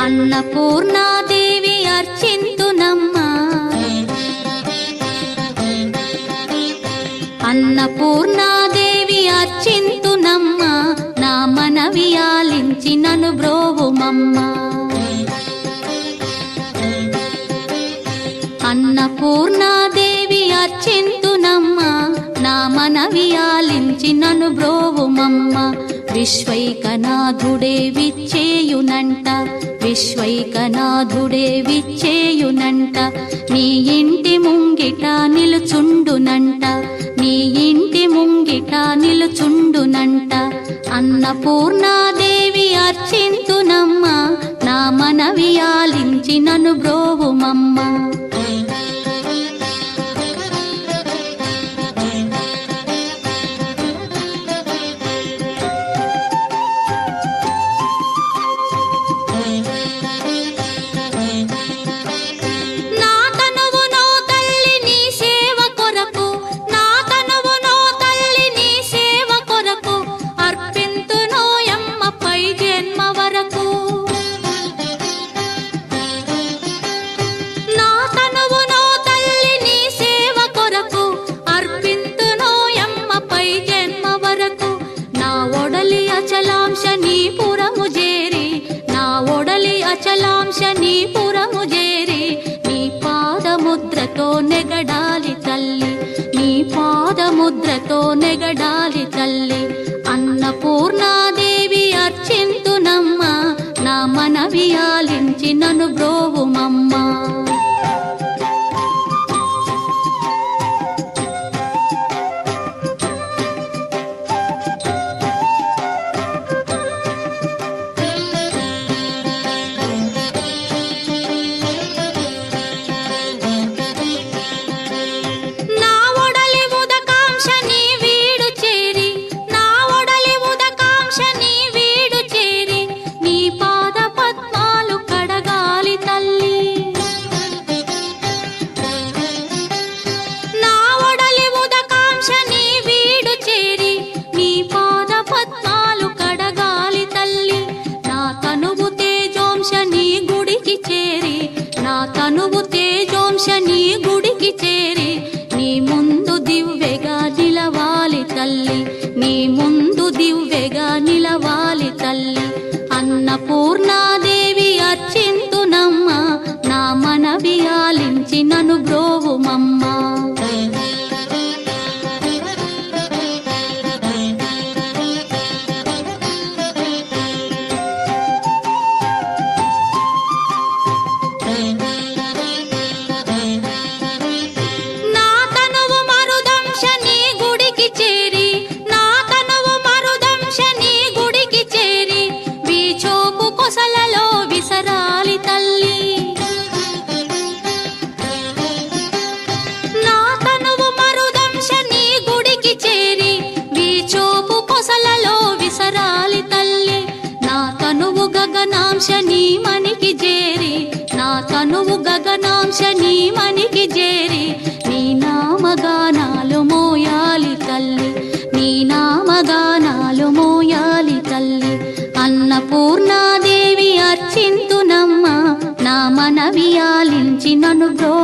అన్నపూర్ణాదేవి అర్చింతునమ్మా, అన్నపూర్ణాదేవి అర్చింతునమ్మా, నా మనవి ఆలించి నన్ను బ్రోవుమమ్మా. అన్నపూర్ణాదేవి అర్చింతునమ్మా, నా మనవి ఆలించి నన్ను బ్రోవుమమ్మా. విశ్వైకనాథుడే విచ్చేయునంట, విశ్వైకనాథుడే విచ్చేయునంట, నీ ఇంటి ముంగిట నిలుచుండునంట, నీ ఇంటి ముంగిట నిలుచుండునంట. అన్నపూర్ణాదేవి అర్చింతునమ్మా, నా మనవి ఆలించి నన్ను బ్రోవుమమ్మా. అచలాంశనీపురము చేరి నీ పాదముద్రతో నెగడాలి తల్లి, నీ పాదముద్రతో నెగడాలి తల్లి. అన్నపూర్ణాదేవి అర్చింతునమ్మా, నా మనవి ఆలించి నన్ను బ్రోవుమమ్మా. తనువు తేజోంశని గుడికి చేరి నీ ముందు దివ్వెగా నిలవాలి తల్లి, నీ ముందు దివ్వెగా నిలవాలి తల్లి. అన్నపూర్ణాదేవి అర్చింతునమ్మా, నా మనవి ఆలించి నన్ను బ్రోవుమమ్మా. గగనాంశని మనికి చేరి, నా తనువు గగనాంశని మనికి చేరి నీ నామగానాలు మోయాలి తల్లి, నీ నామగానాలు మోయాలి తల్లి. అన్నపూర్ణాదేవి అర్చింతునమ్మా, నా మనవి ఆలించి నన్ను బ్రో